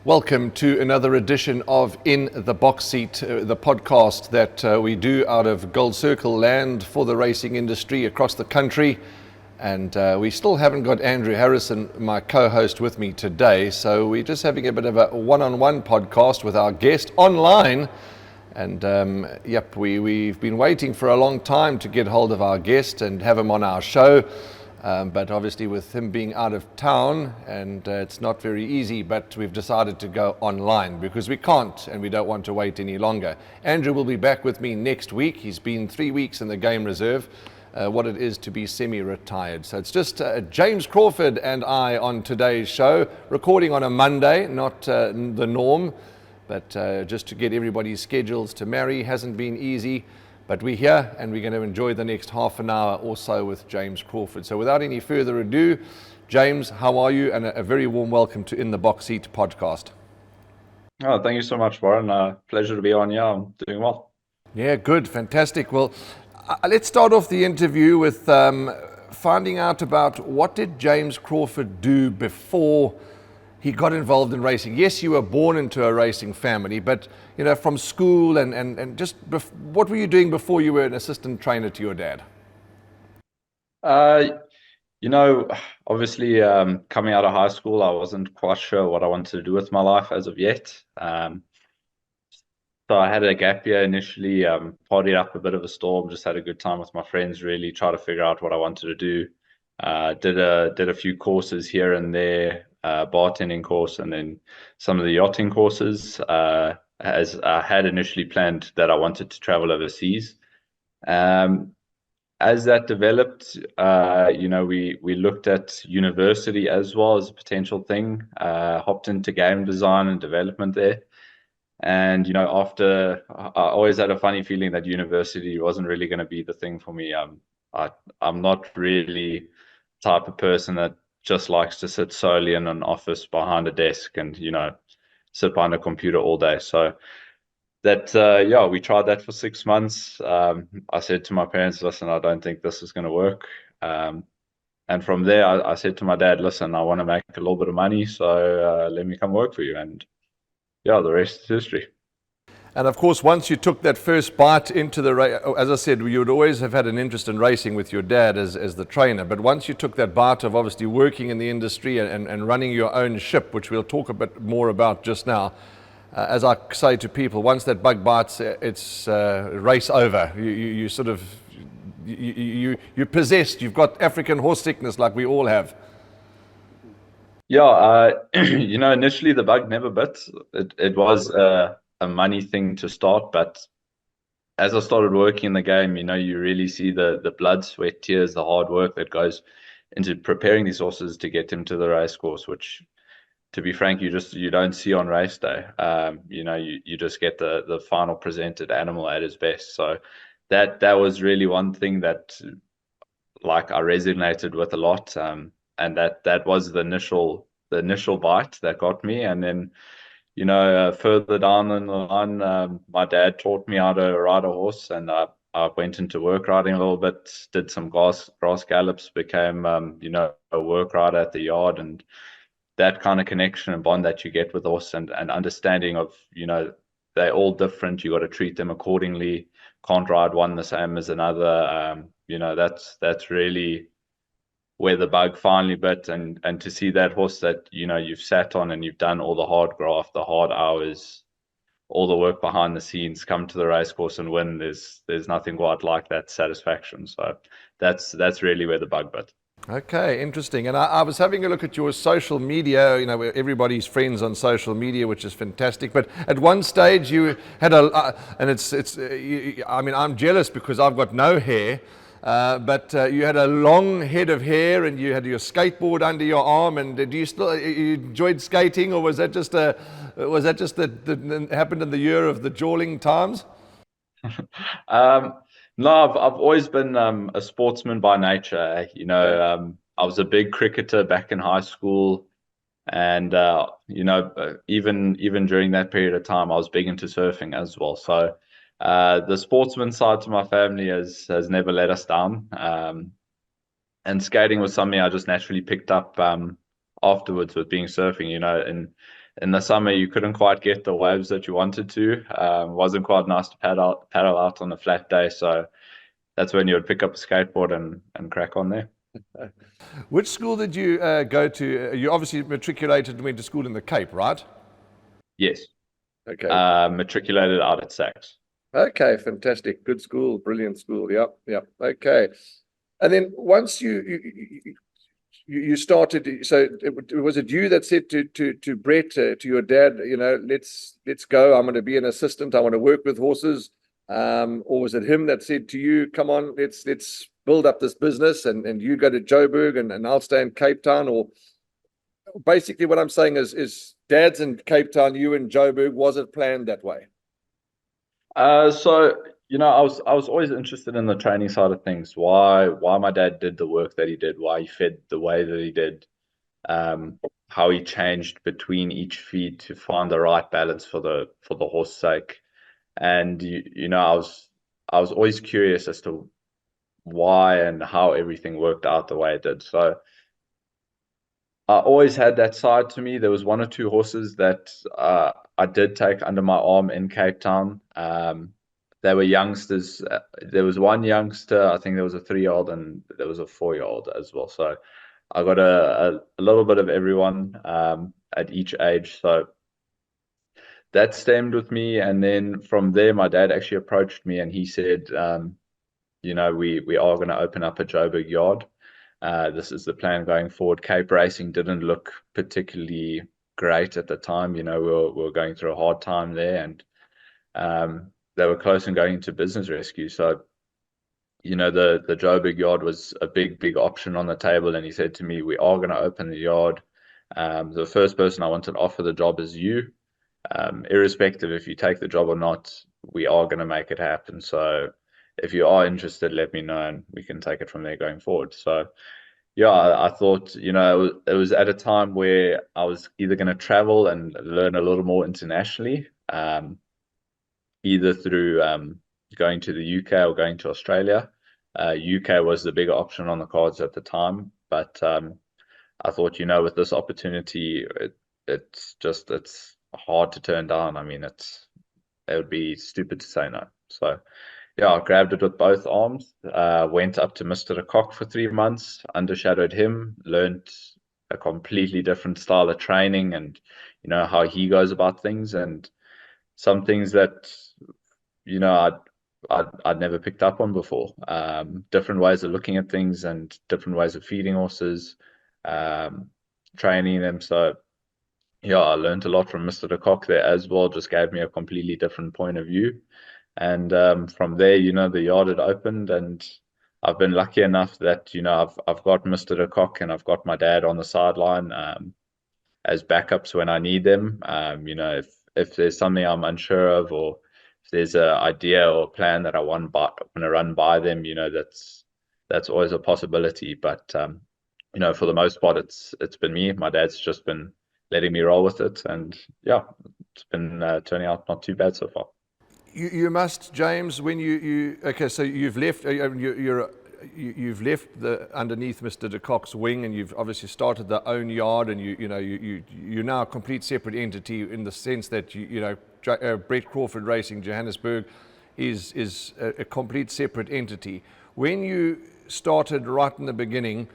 Welcome to another edition of In the Box Seat, the podcast that we do out of Gold Circle land for the racing industry across the country. And we still haven't got Andrew Harrison, my co-host, with me today. So we're just having a bit of a one-on-one podcast with our guest online. And we've been waiting for a long time to get hold of our guest and have him on our show. But obviously with him being out of town, and it's not very easy, but we've decided to go online because we can't and we don't want to wait any longer. Andrew will be back with me next week. He's been 3 weeks in the game reserve, what it is to be semi-retired. So it's just James Crawford and I on today's show, recording on a Monday, not the norm, but just to get everybody's schedules to marry hasn't been easy. But we're here and we're going to enjoy the next half an hour or so with James Crawford. So without any further ado, James, how are you? And a very warm welcome to In the Box Seat podcast. Oh, thank you so much, Warren. Pleasure to be on. Yeah, I'm doing well. Yeah, good. Fantastic. Well, let's start off the interview with finding out about what did James Crawford do before he got involved in racing. Yes, you were born into a racing family, but you know, from school and just what were you doing before you were an assistant trainer to your dad? Obviously, coming out of high school, I wasn't quite sure what I wanted to do with my life as of yet. So I had a gap year initially, partied up a bit of a storm, just had a good time with my friends, really try to figure out what I wanted to do. Did a few courses here and there, bartending course, and then some of the yachting courses, as I had initially planned that I wanted to travel overseas. As that developed, we looked at university as well as a potential thing, hopped into game design and development there. And, after I always had a funny feeling that university wasn't really going to be the thing for me. I'm not really the type of person that just likes to sit solely in an office behind a desk and, sit behind a computer all day. So that, we tried that for 6 months. I said to my parents, listen, I don't think this is going to work. And from there, I said to my dad, listen, I want to make a little bit of money, so let me come work for you. And yeah, the rest is history. And of course, once you took that first bite into the race, as I said, you would always have had an interest in racing with your dad as the trainer. But once you took that bite of obviously working in the industry and running your own ship, which we'll talk a bit more about just now, as I say to people, once that bug bites, it's race over. You sort of, you're possessed. You've got African horse sickness like we all have. Yeah, initially the bug never bit. It was a money thing to start, but as I started working in the game, you really see the blood, sweat, tears, the hard work that goes into preparing these horses to get them to the race course, which, to be frank, you don't see on race day. You just get the final presented animal at his best. So that was really one thing that I resonated with a lot. And that was the initial bite that got me. And then further down in the line, my dad taught me how to ride a horse, and I went into work riding a little bit, did some grass gallops, became a work rider at the yard, and that kind of connection and bond that you get with horse and understanding of they're all different, you got to treat them accordingly, can't ride one the same as another. That's really where the bug finally bit, and to see that horse that you've sat on and you've done all the hard graft, the hard hours, all the work behind the scenes, come to the race course and win. There's nothing quite like that satisfaction. So that's really where the bug bit. Okay, interesting. And I was having a look at your social media, where everybody's friends on social media, which is fantastic. But at one stage you had I'm jealous because I've got no hair. But you had a long head of hair, and you had your skateboard under your arm. And you enjoyed skating, or was that just that happened in the year of the jawling times? No, I've always been a sportsman by nature. I was a big cricketer back in high school, and even during that period of time, I was big into surfing as well. So. The sportsman side to my family has never let us down. And skating was something I just naturally picked up afterwards with being surfing. in the summer you couldn't quite get the waves that you wanted to. Wasn't quite nice to paddle out on a flat day. So that's when you would pick up a skateboard and crack on there. Which school did you go to? You obviously matriculated and went to school in the Cape, right? Yes. Okay. Matriculated out at Saks. Okay, fantastic. Good school, brilliant school. Yep, yep. Okay. And then once you started, so was it you that said to Brett, to your dad, let's go. I'm going to be an assistant. I want to work with horses. Or was it him that said to you, come on, let's build up this business, and you go to Joburg and I'll stay in Cape Town? Or basically what I'm saying is dad's in Cape Town, you in Joburg. Was it planned that way? So I was always interested in the training side of things. Why my dad did the work that he did, why he fed the way that he did, how he changed between each feed to find the right balance for the horse's sake. And I was always curious as to why and how everything worked out the way it did. So I always had that side to me. There was one or two horses that I did take under my arm in Cape Town. They were youngsters. There was one youngster, I think there was a 3-year-old, and there was a 4-year-old as well. So I got a little bit of everyone at each age. So that stemmed with me. And then from there, my dad actually approached me and he said, we are going to open up a Joburg yard. This is the plan going forward. Cape racing didn't look particularly great at the time. We were going through a hard time there, and they were close in going into business rescue. So, the Joburg yard was a big option on the table. And he said to me, we are going to open the yard. The first person I wanted to offer the job is you. Irrespective if you take the job or not, we are going to make it happen. So if you are interested, let me know and we can take it from there going forward. So yeah, I thought, it was at a time where I was either going to travel and learn a little more internationally, either through going to the UK or going to Australia. UK was the bigger option on the cards at the time, but I thought, with this opportunity, it's hard to turn down. I mean, it would be stupid to say no. So yeah, I grabbed it with both arms, went up to Mr. De Kock for 3 months, undershadowed him, learned a completely different style of training and, how he goes about things, and some things that, I'd never picked up on before. Different ways of looking at things and different ways of feeding horses, training them. So yeah, I learned a lot from Mr. De Kock there as well, just gave me a completely different point of view. And from there, the yard had opened, and I've been lucky enough that I've got Mr. De Kock and I've got my dad on the sideline as backups when I need them. If there's something I'm unsure of, or if there's an idea or plan that I want to run by them, that's always a possibility. But for the most part, it's been me. My dad's just been letting me roll with it, and yeah, it's been turning out not too bad so far. You must, James, when okay, so you've left, you've left the underneath Mr. De Kock's wing, and you've obviously started their own yard, and you're now a complete separate entity in the sense that Brett Crawford Racing Johannesburg is a complete separate entity. When you started right in the beginning,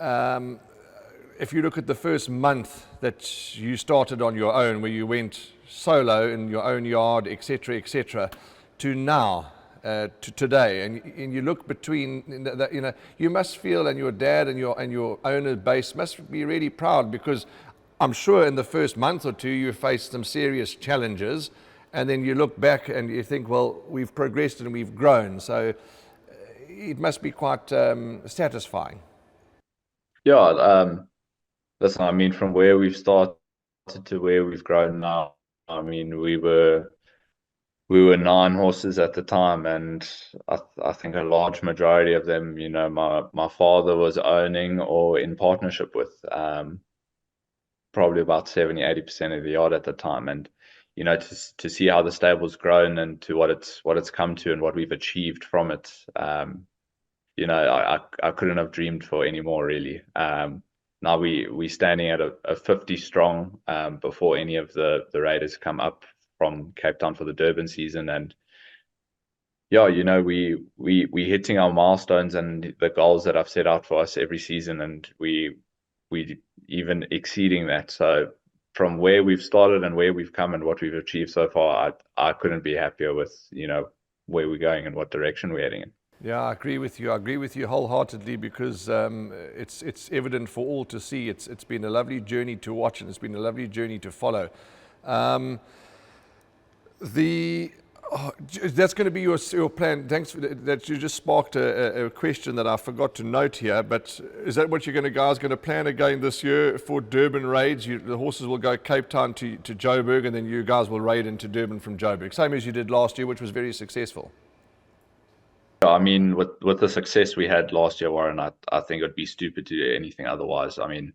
if you look at the first month that you started on your own, where you went solo in your own yard, etc., to now, to today, and you look between, you must feel, and your dad and your owner base must be really proud, because I'm sure in the first month or two you faced some serious challenges, and then you look back and you think, well, we've progressed and we've grown. So it must be quite satisfying. Yeah, listen, I mean, from where we've started to where we've grown now, I mean, we were 9 horses at the time, and I think a large majority of them, my father was owning or in partnership with, probably about 70-80% of the yard at the time. And to see how the stable's grown and to what it's come to and what we've achieved from it, I couldn't have dreamed for any more, really. now we standing at a 50 strong before any of the raiders come up from Cape Town for the Durban season. And yeah, we hitting our milestones and the goals that I've set out for us every season, and we even exceeding that. So from where we've started and where we've come and what we've achieved so far, I couldn't be happier with where we're going and what direction we're heading in. Yeah, I agree with you. I agree with you wholeheartedly because it's evident for all to see. It's been a lovely journey to watch, and it's been a lovely journey to follow. That's going to be your plan. Thanks for that. You just sparked a question that I forgot to note here. But is that what you're guys going to plan again this year for Durban raids? The horses will go Cape Town to Joburg, and then you guys will raid into Durban from Joburg, same as you did last year, which was very successful. I mean, with the success we had last year, Warren, I think it would be stupid to do anything otherwise. I mean,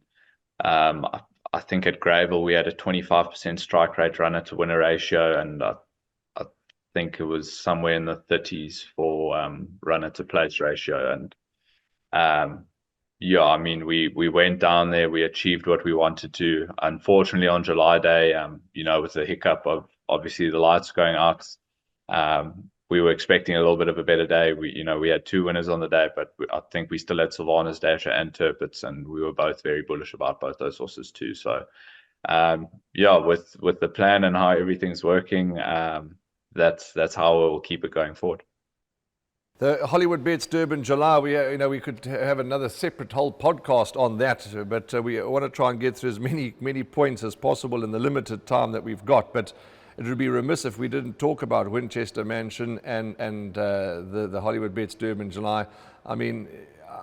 I think at Gravel we had a 25% strike rate runner to winner ratio, and I think it was somewhere in the 30s for runner to place ratio. And yeah, I mean, we went down there, we achieved what we wanted to. Unfortunately, on July Day, with the hiccup of obviously the lights going out, we were expecting a little bit of a better day. We had two winners on the day, but I think we still had Sylvanas Dasher and Turpitz, and we were both very bullish about both those horses too. So, yeah, with the plan and how everything's working, that's how we'll keep it going forward. The Hollywoodbets Durban July, we could have another separate whole podcast on that, but we want to try and get through as many points as possible in the limited time that we've got. But it would be remiss if we didn't talk about Winchester Mansion and the Hollywoodbets Durban July. I mean,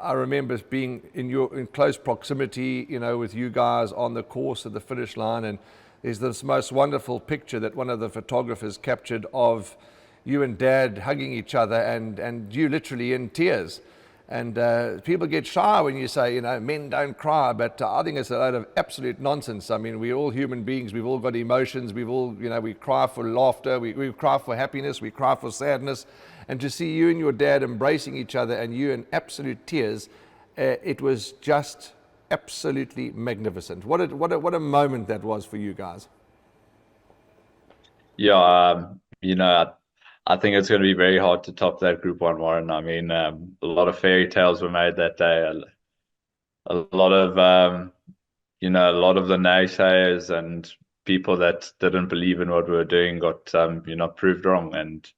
I remember being in close proximity, with you guys on the course at the finish line, and there's this most wonderful picture that one of the photographers captured of you and Dad hugging each other, and you literally in tears. And people get shy when you say, men don't cry, but I think it's a load of absolute nonsense. I mean, we're all human beings. We've all got emotions. We've all, we cry for laughter. We cry for happiness. We cry for sadness. And to see you and your dad embracing each other and you in absolute tears, it was just absolutely magnificent. What a moment that was for you guys. Yeah, I think it's going to be very hard to top that Group 1, Warren. I mean, a lot of fairy tales were made that day. A lot of, a lot of the naysayers and people that didn't believe in what we were doing got, proved wrong. And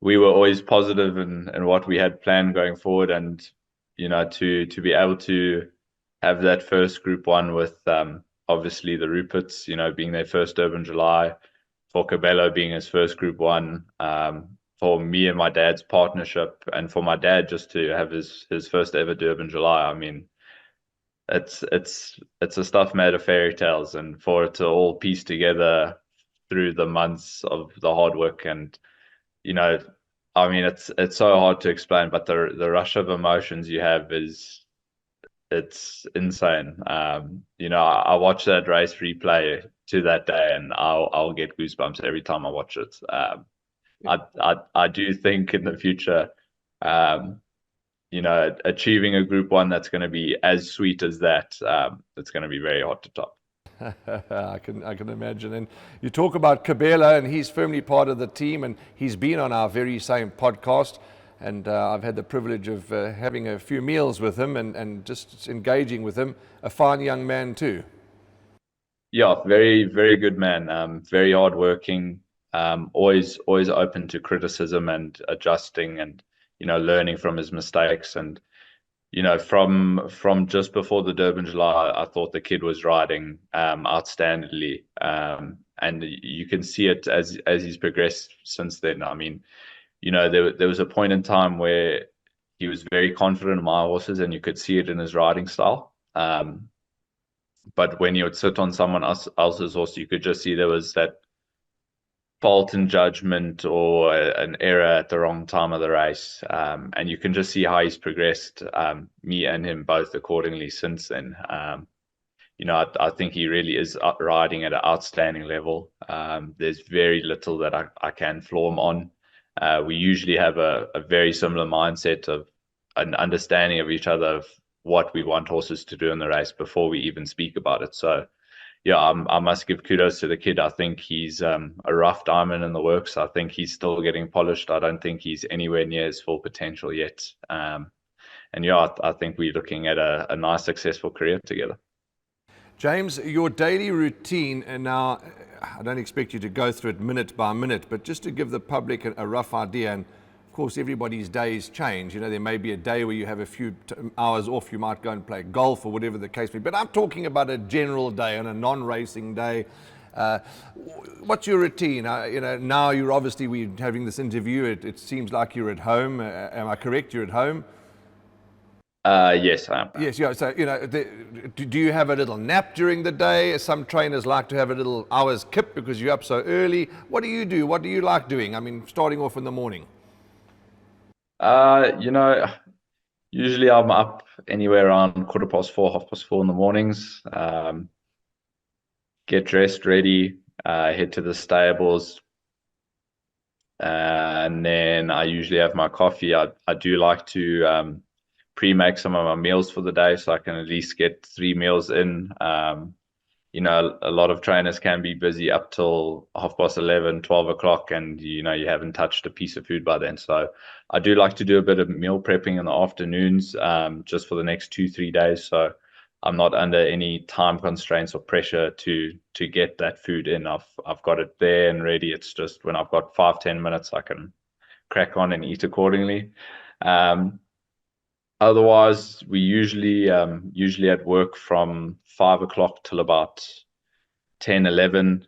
we were always positive in what we had planned going forward. And, to be able to have that first Group 1 with, obviously the Ruperts, being their first Durban July, for Kabelo being his first Group 1, for me and my dad's partnership, and for my dad just to have his first ever Durban July. I mean, it's a stuff made of fairy tales, and for it to all piece together through the months of the hard work, and I mean, it's so hard to explain, but the rush of emotions you have it's insane. I watch that race replay to that day, and I'll get goosebumps every time I watch it. I do think in the future, achieving a Group 1 that's going to be as sweet as that, it's going to be very hard to top. I can imagine. And you talk about Kabelo, and he's firmly part of the team, and he's been on our very same podcast. And I've had the privilege of having a few meals with him and just engaging with him. A fine young man too. Yeah, very, very good man. Very hardworking. Always open to criticism and adjusting, and learning from his mistakes. And from just before the Durban July, I thought the kid was riding outstandingly. And you can see it as he's progressed since then. I mean, there was a point in time where he was very confident in my horses, and you could see it in his riding style. But when you would sit on someone else's horse, you could just see there was that fault in judgment or an error at the wrong time of the race. And you can just see how he's progressed, me and him both accordingly since then. I think he really is riding at an outstanding level. There's very little that I can flaw him on. We usually have a very similar mindset of an understanding of each other, of what we want horses to do in the race before we even speak about it. So yeah, I must give kudos to the kid. I think he's a rough diamond in the works. I think he's still getting polished. I don't think he's anywhere near his full potential yet. And yeah, I think we're looking at a nice, successful career together. James, your daily routine, and now I don't expect you to go through it minute by minute, but just to give the public a rough idea, and of course everybody's days change. You know, there may be a day where you have a few hours off, you might go and play golf or whatever the case may be, but I'm talking about a general day on a non-racing day. What's your routine? You know, now we're having this interview, it seems like you're at home. Am I correct? You're at home? Yes, I am. Yes, yeah. So, you know, do you have a little nap during the day? Some trainers like to have a little hour's kip because you're up so early. What do you do? What do you like doing? I mean, starting off in the morning. You know, usually I'm up anywhere around 4:15, 4:30 in the mornings. Get dressed, ready, head to the stables, and then I usually have my coffee. I do like to pre-make some of my meals for the day so I can at least get 3 meals in. You know, a lot of trainers can be busy up till 11:30, 12 o'clock, and you know, you haven't touched a piece of food by then. So I do like to do a bit of meal prepping in the afternoons, just for the next 2, 3 days. So I'm not under any time constraints or pressure to get that food in. I've got it there and ready. It's just when I've got 5, 10 minutes, I can crack on and eat accordingly. Otherwise, we usually at work from 5 o'clock till about 10, 11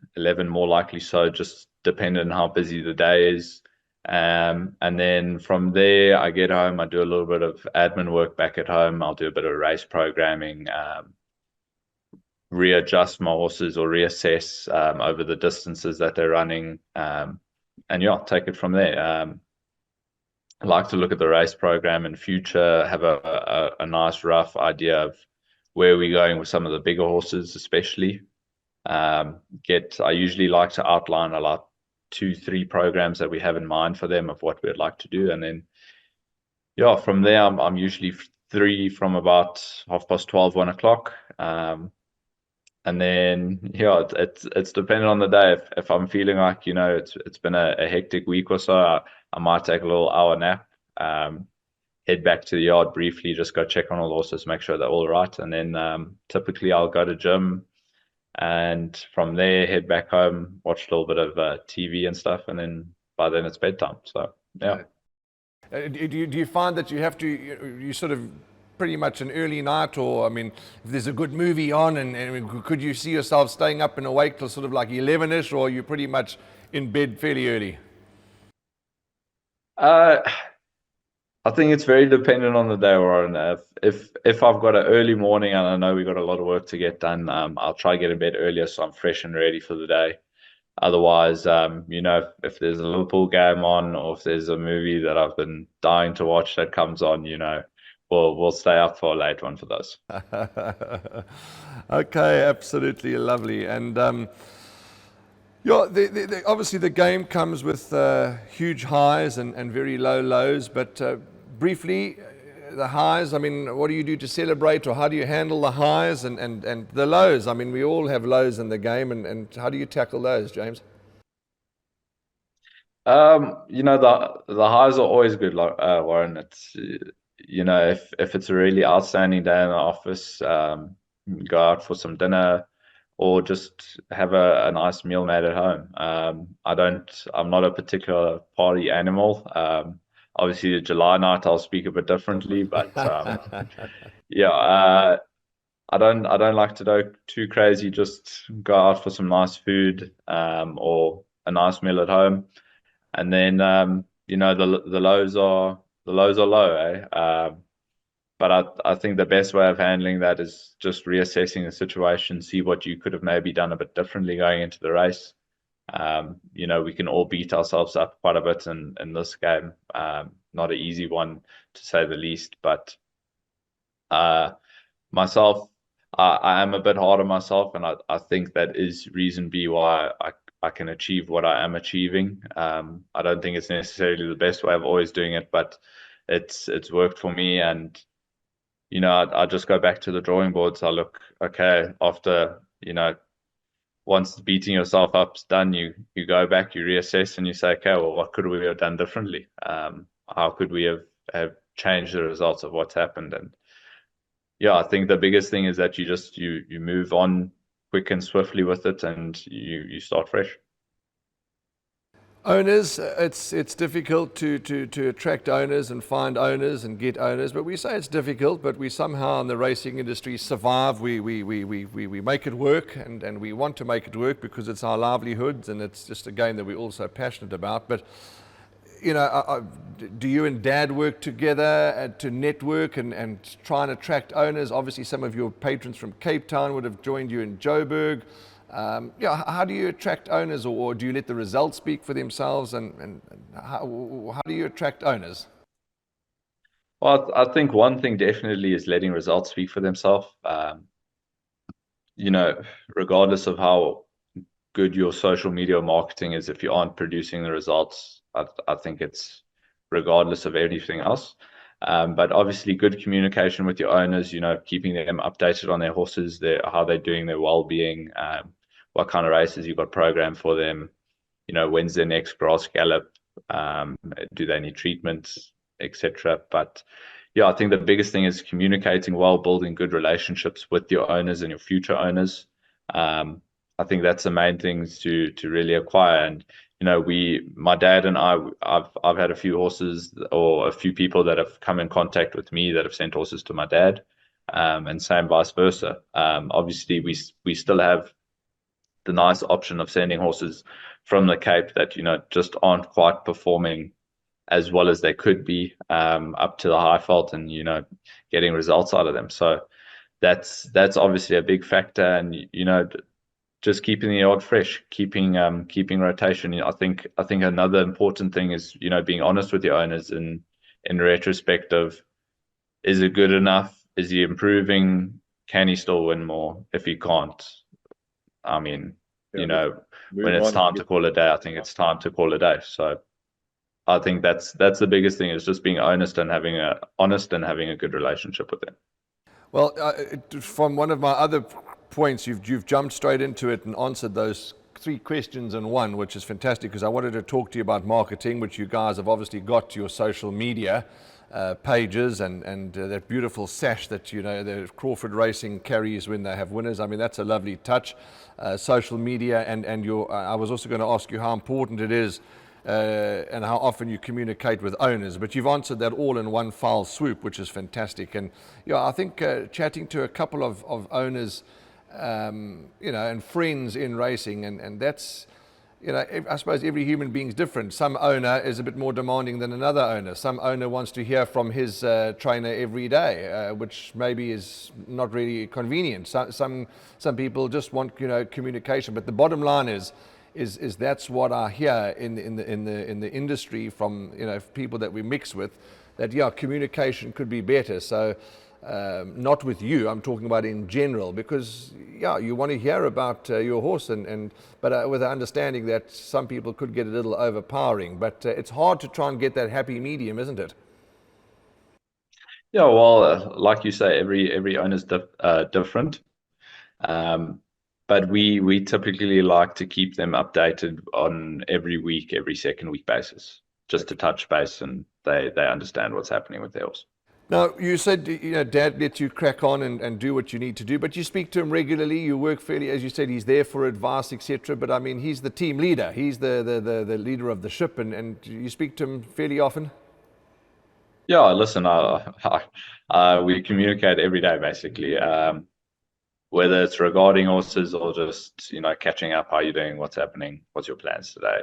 more likely so, just depending on how busy the day is. And then from there, I get home, I do a little bit of admin work back at home. I'll do a bit of race programming, readjust my horses or reassess over the distances that they're running. And yeah, I'll take it from there. I like to look at the race program in future, have a nice rough idea of where we're going with some of the bigger horses, especially. I usually like to outline a lot, 2, 3 programs that we have in mind for them of what we'd like to do, and then yeah, from there I'm usually free from about 12:30, 1 o'clock. And then yeah, it's dependent on the day. If I'm feeling like, you know, it's been a hectic week or so, I might take a little hour nap, head back to the yard briefly, just go check on all the horses, make sure they're all right, and then typically I'll go to gym, and from there head back home, watch a little bit of TV and stuff, and then by then it's bedtime. So yeah. Do you find that you have to, you sort of pretty much an early night, or I mean, if there's a good movie on, and could you see yourself staying up and awake till sort of like 11ish, or are you pretty much in bed fairly early? I think it's very dependent on the day, Warren. If I've got an early morning and I know we've got a lot of work to get done, I'll try to get in bed earlier so I'm fresh and ready for the day. Otherwise, you know, if there's a Liverpool game on, or if there's a movie that I've been dying to watch that comes on, you know, we'll stay up for a late one for those. Okay, absolutely lovely. And yeah, obviously the game comes with huge highs and very low lows, but briefly, the highs, I mean, what do you do to celebrate, or how do you handle the highs and the lows? I mean, we all have lows in the game, and how do you tackle those, James? You know, the highs are always good, like Warren. It's you know, if it's a really outstanding day in the office, go out for some dinner, or just have a nice meal made at home. I'm not a particular party animal. Obviously, the July night I'll speak a bit differently, but yeah, I don't like to go too crazy. Just go out for some nice food, or a nice meal at home, and then you know, the lows are low, eh? But I think the best way of handling that is just reassessing the situation, see what you could have maybe done a bit differently going into the race. You know, we can all beat ourselves up quite a bit in this game. Not an easy one, to say the least. But myself, I am a bit hard on myself, and I think that is reason B why I can achieve what I am achieving. I don't think it's necessarily the best way of always doing it, but it's worked for me, and I just go back to the drawing boards. I look, okay, after, once beating yourself up's done, you go back, you reassess, and you say, okay, well, what could we have done differently? How could we have changed the results of what's happened? And yeah, I think the biggest thing is that you move on quick and swiftly with it, and you start fresh. Owners, it's difficult to attract owners and find owners and get owners, but we say it's difficult, but we somehow in the racing industry survive. We make it work, and we want to make it work because it's our livelihoods, and it's just a game that we're also passionate about. But do you and Dad work together to network and try and attract owners? Obviously, some of your patrons from Cape Town would have joined you in Joburg. How do you attract owners, or do you let the results speak for themselves? And how do you attract owners? Well, I think one thing definitely is letting results speak for themselves. Regardless of how good your social media marketing is, if you aren't producing the results, I think it's regardless of anything else. But obviously, good communication with your owners, keeping them updated on their horses, how they're doing, their well-being, what kind of races you've got programmed for them, when's their next grass gallop, do they need treatments, etc. But yeah, I think the biggest thing is communicating well, building good relationships with your owners and your future owners. I think that's the main things to really acquire. And my dad and I've had a few horses or a few people that have come in contact with me that have sent horses to my dad, and same vice versa. Obviously, we still have the nice option of sending horses from the Cape that just aren't quite performing as well as they could be, up to the high fault, and getting results out of them. So that's obviously a big factor, and just keeping the yard fresh, keeping rotation. I think another important thing is being honest with your owners in retrospect of, is it good enough? Is he improving? Can he still win more? If he can't, I mean, when it's time to call a day, I think it's time to call a day. So I think that's the biggest thing, is just being honest and having a good relationship with them. Well, from one of my other points, you've jumped straight into it and answered those 3 questions in one, which is fantastic, because I wanted to talk to you about marketing, which you guys have obviously got to your social media pages, and that beautiful sash that the Crawford Racing carries when they have winners. I mean, that's a lovely touch. Social media and your. I was also going to ask you how important it is. And how often you communicate with owners, but you've answered that all in one foul swoop, which is fantastic. And I think chatting to a couple of owners, and friends in racing, and that's, I suppose every human being is different. Some owner is a bit more demanding than another owner. Some owner wants to hear from his trainer every day, which maybe is not really convenient. Some people just want communication, but the bottom line is that's what I hear in the industry from people that we mix with, that communication could be better. So not with you, I'm talking about in general, because you want to hear about your horse, but with the understanding that some people could get a little overpowering, but it's hard to try and get that happy medium, isn't it? Yeah, well, like you say, every owner's different. But we typically like to keep them updated on every week, every second week basis, just to touch base, and they understand what's happening with their horse. Now, you said, Dad lets you crack on and do what you need to do, but you speak to him regularly. You work fairly, as you said, he's there for advice, etc. But I mean, he's the team leader. He's the leader of the ship, and you speak to him fairly often? Yeah, listen, we communicate every day, basically. Whether it's regarding horses or just catching up, how you doing, what's happening, what's your plans today.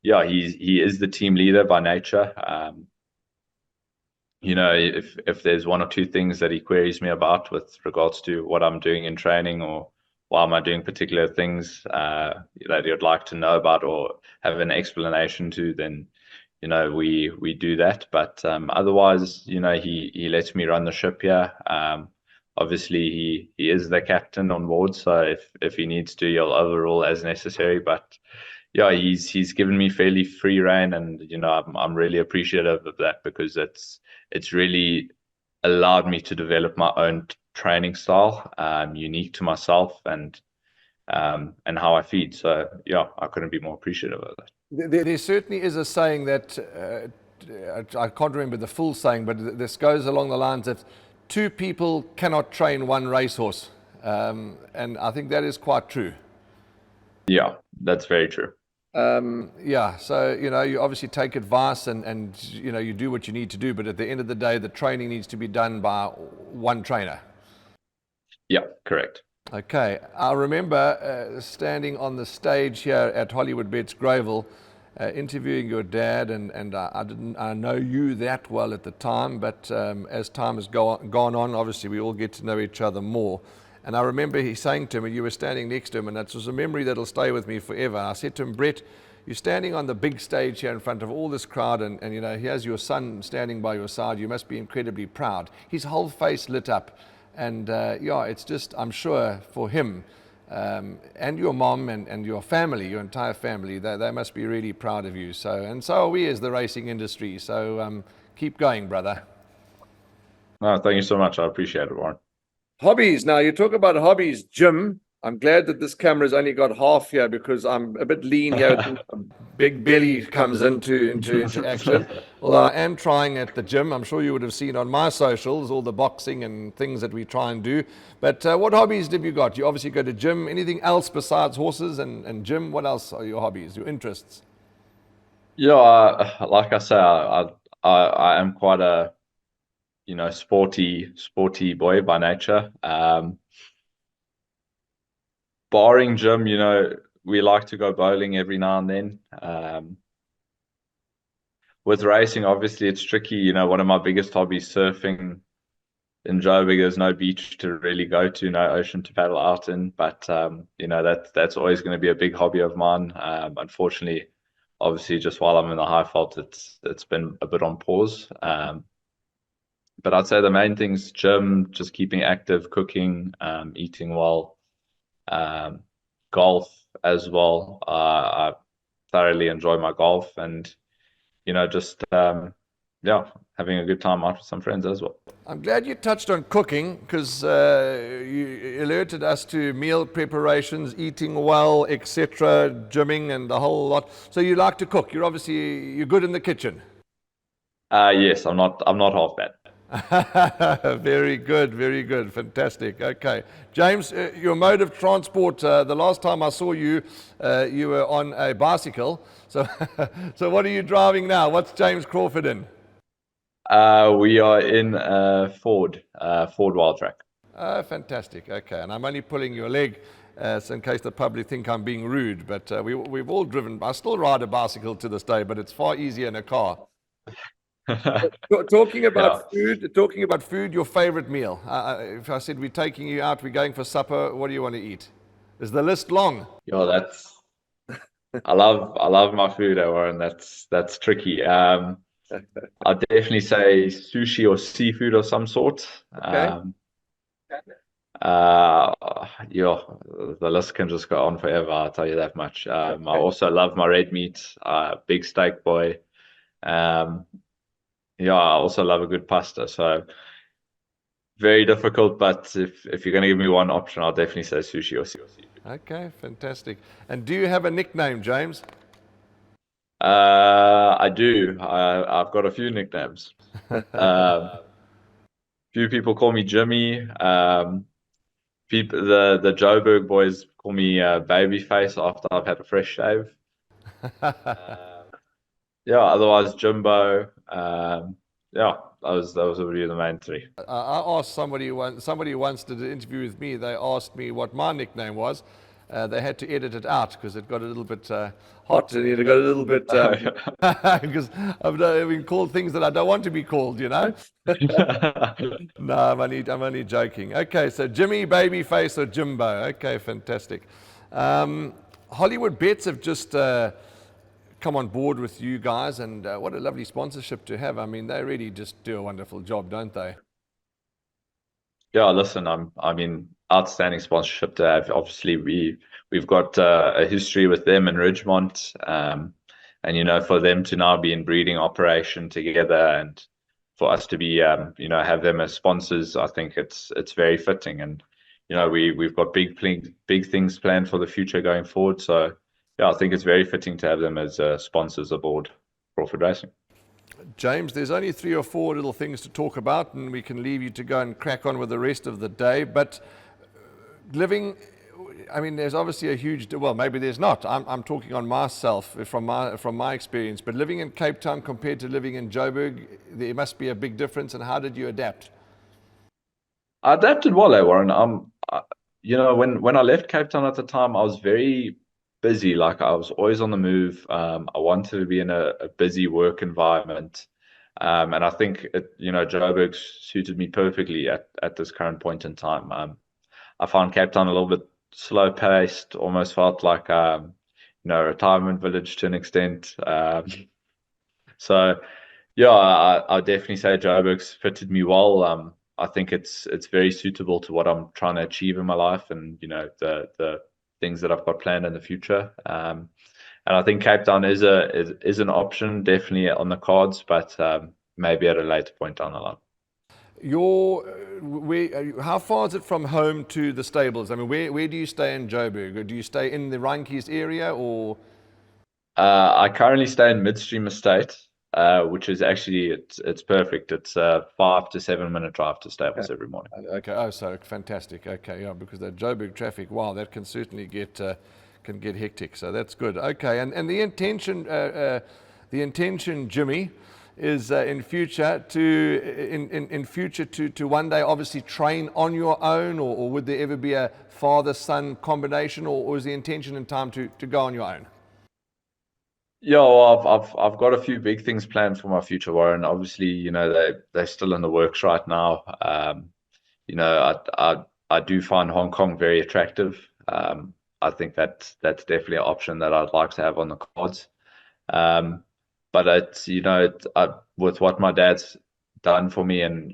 He is the team leader by nature. If there's one or two things that he queries me about with regards to what I'm doing in training, or why am I doing particular things that he'd like to know about or have an explanation to, then we do that. But otherwise, he lets me run the ship here. Obviously, he is the captain on board, so if he needs to, he'll overrule as necessary. But yeah, he's given me fairly free rein, and I'm really appreciative of that, because it's really allowed me to develop my own training style, unique to myself and how I feed. So yeah, I couldn't be more appreciative of that. There certainly is a saying that, I can't remember the full saying, but this goes along the lines that two people cannot train one racehorse. And I think that is quite true. Yeah, that's very true. Yeah, so, you obviously take advice and you do what you need to do, but at the end of the day, the training needs to be done by one trainer. Yeah, correct. Okay, I remember standing on the stage here at Hollywoodbets Gravel, interviewing your dad, and I know you that well at the time, but as time has gone on, obviously we all get to know each other more. And I remember he saying to me, you were standing next to him, and that was a memory that'll stay with me forever. I said to him, Brett, you're standing on the big stage here in front of all this crowd, and here's your son standing by your side. You must be incredibly proud. His whole face lit up. And yeah, it's just, I'm sure for him and your mom and your family, your entire family, they must be really proud of you. So are we as the racing industry. So keep going, brother. No, thank you so much. I appreciate it, Warren. Hobbies. Now, you talk about hobbies, Jim. I'm glad that this camera's only got half here because I'm a bit lean here. Big belly comes into action. Although I am trying at the gym. I'm sure you would have seen on my socials all the boxing and things that we try and do. But what hobbies have you got? You obviously go to gym. Anything else besides horses and gym? What else are your hobbies, your interests? Yeah, like I say, I am quite a sporty boy by nature. Barring gym, we like to go bowling every now and then. With racing, obviously, it's tricky. One of my biggest hobbies, surfing. In Joburg, there's no beach to really go to, no ocean to paddle out in. But that's always going to be a big hobby of mine. Unfortunately, obviously, just while I'm in the high fault, it's been a bit on pause. But I'd say the main things: gym, just keeping active, cooking, eating well. Golf as well. I thoroughly enjoy my golf, and just having a good time out with some friends as well. I'm glad you touched on cooking because you alerted us to meal preparations, eating well, etc., gymming, and the whole lot. So you like to cook. You're good in the kitchen. Yes, I'm not half bad. Very good, fantastic. Okay, James, your mode of transport. The last time I saw you, you were on a bicycle. So, so what are you driving now? What's James Crawford in? We are in Ford Wild Track. Fantastic. Okay, and I'm only pulling your leg, so in case the public think I'm being rude. But we've all driven. I still ride a bicycle to this day, but it's far easier in a car. Talking about food, your favorite meal. If I said we're taking you out, we're going for supper, what do you want to eat? Is the list long? Yeah, I love my food, Warren. That's tricky. I'd definitely say sushi or seafood of some sort. Okay. Yeah, the list can just go on forever, I'll tell you that much. I also love my red meat, big steak boy. Yeah, I also love a good pasta. So very difficult, but if you're going to give me one option, I'll definitely say sushi or seafood. Okay, fantastic. And do you have a nickname, James? I do. I've got a few nicknames. Few people call me Jimmy. The Joburg boys call me Babyface after I've had a fresh shave. Yeah, otherwise Jimbo. Yeah, those would be the main three. I asked somebody once did an interview with me. They asked me what my nickname was. They had to edit it out because it got a little bit hot and it got a little bit because I've been called things that I don't want to be called, No, I'm only joking. Okay, so Jimmy, Babyface, or Jimbo. Okay, fantastic. Hollywoodbets have just come on board with you guys, and what a lovely sponsorship to have. I mean, they really just do a wonderful job, don't they? Yeah, listen, I mean, outstanding sponsorship to have. Obviously, we've got a history with them in Ridgemont, and for them to now be in breeding operation together, and for us to be, have them as sponsors, I think it's very fitting. And, we've got big things planned for the future going forward. So, yeah, I think it's very fitting to have them as sponsors aboard Crawford Racing. James, there's only 3 or 4 little things to talk about, and we can leave you to go and crack on with the rest of the day. But living, I mean, there's obviously a huge, well, maybe there's not. I'm talking on myself from my experience. But living in Cape Town compared to living in Joburg, there must be a big difference. And how did you adapt? I adapted well, Warren. When I left Cape Town at the time, I was very busy. Like, I was always on the move. I wanted to be in a busy work environment. And I think Joburg suited me perfectly at this current point in time. I found Cape Town a little bit slow paced, almost felt like a retirement village to an extent. So yeah, I definitely say Joburg's fitted me well. I think it's very suitable to what I'm trying to achieve in my life, and the things that I've got planned in the future. And I think Cape Town is an option, definitely on the cards, but maybe at a later point down the line. How far is it from home to the stables? I mean, where do you stay in Joburg? Or do you stay in the Randkies area, or? I currently stay in Midstream Estate, which is actually it's perfect. It's a 5 to 7 minute drive to stables every morning. Okay. Oh, so fantastic. Okay, yeah, because that Joburg traffic, wow, that can certainly get hectic. So that's good. Okay, and the intention, Jimmy, is in future to one day obviously train on your own, or would there ever be a father-son combination, or is the intention in time to go on your own? Yeah, well, I've got a few big things planned for my future, Warren. Obviously, they're still in the works right now. I do find Hong Kong very attractive. I think that's definitely an option that I'd like to have on the cards. But it's with what my dad's done for me, and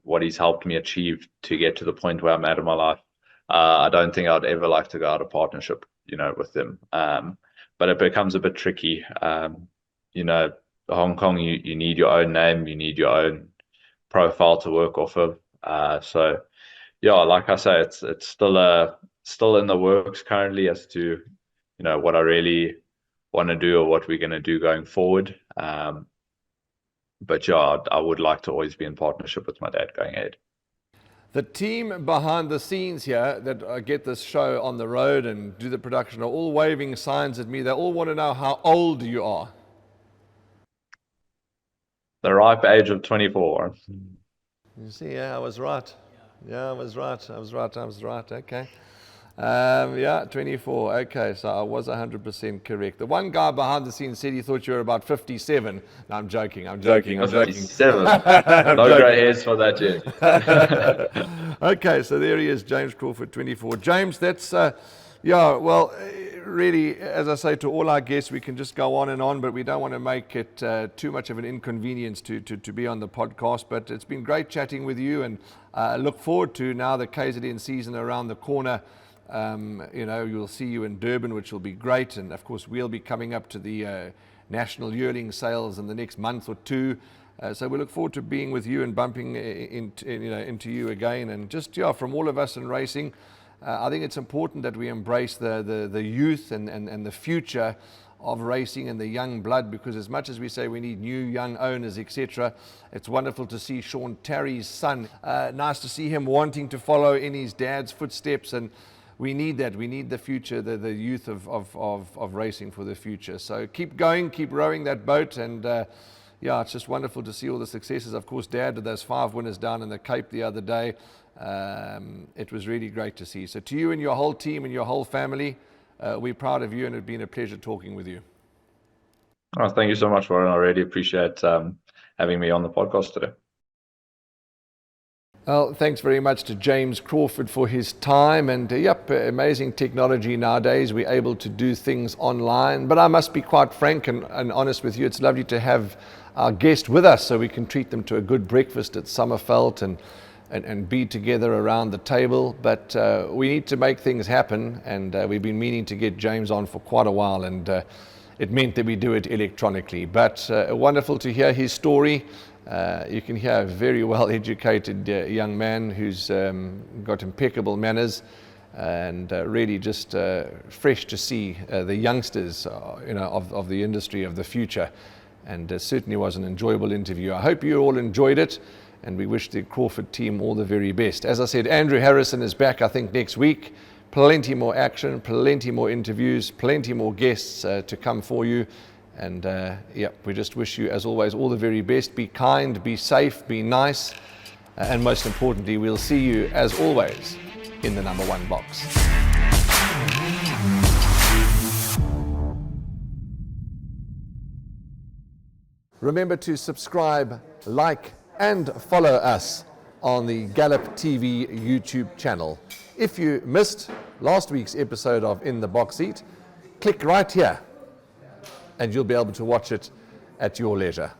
what he's helped me achieve to get to the point where I'm at in my life, I don't think I'd ever like to go out of partnership, with them. But it becomes a bit tricky. Hong Kong, you need your own name, you need your own profile to work off of. So yeah, like I say, it's still in the works currently as to what I really want to do or what we're going to do going forward. But yeah, I would like to always be in partnership with my dad going ahead. The team behind the scenes here that get this show on the road and do the production are all waving signs at me. They all want to know how old you are. The ripe age of 24. You see, yeah, I was right. Yeah, I was right. Okay. 24. Okay, so I was 100% correct. The one guy behind the scenes said he thought you were about 57. No, I'm joking. 57. No grey hairs for that yet. Okay, so there he is, James Crawford, 24. James, that's, really, as I say to all our guests, we can just go on and on, but we don't want to make it too much of an inconvenience to be on the podcast. But it's been great chatting with you, and I look forward to now the KZN season around the corner. You'll see you in Durban, which will be great, and of course we'll be coming up to the national yearling sales in the next month or two. So we look forward to being with you and bumping into you again. And just from all of us in racing, I think it's important that we embrace the youth and the future of racing and the young blood, because as much as we say we need new young owners, etc., it's wonderful to see Sean Terry's son. Nice to see him wanting to follow in his dad's footsteps, and we need that. We need the future, the youth of racing for the future. So keep going, keep rowing that boat, and it's just wonderful to see all the successes. Of course, Dad did those 5 winners down in the Cape the other day. It was really great to see. So to you and your whole team and your whole family, we're proud of you, and it's been a pleasure talking with you. Oh, thank you so much, Warren. I really appreciate having me on the podcast today. Well, thanks very much to James Crawford for his time, and amazing technology nowadays. We're able to do things online, but I must be quite frank and honest with you. It's lovely to have our guest with us so we can treat them to a good breakfast at Summerveld and be together around the table. But we need to make things happen, and we've been meaning to get James on for quite a while, and it meant that we do it electronically. But wonderful to hear his story. You can hear a very well educated young man who's got impeccable manners, and really just fresh to see the youngsters of the industry of the future. And certainly was an enjoyable interview. I hope you all enjoyed it, and we wish the Crawford team all the very best. As I said, Andrew Harrison is back, I think, next week. Plenty more action, plenty more interviews, plenty more guests to come for you. And we just wish you, as always, all the very best. Be kind, be safe, be nice, and most importantly, we'll see you, as always, in the number one box. Remember to subscribe, like, and follow us on the Gallop TV YouTube channel. If you missed last week's episode of In the Box Seat, click right here and you'll be able to watch it at your leisure.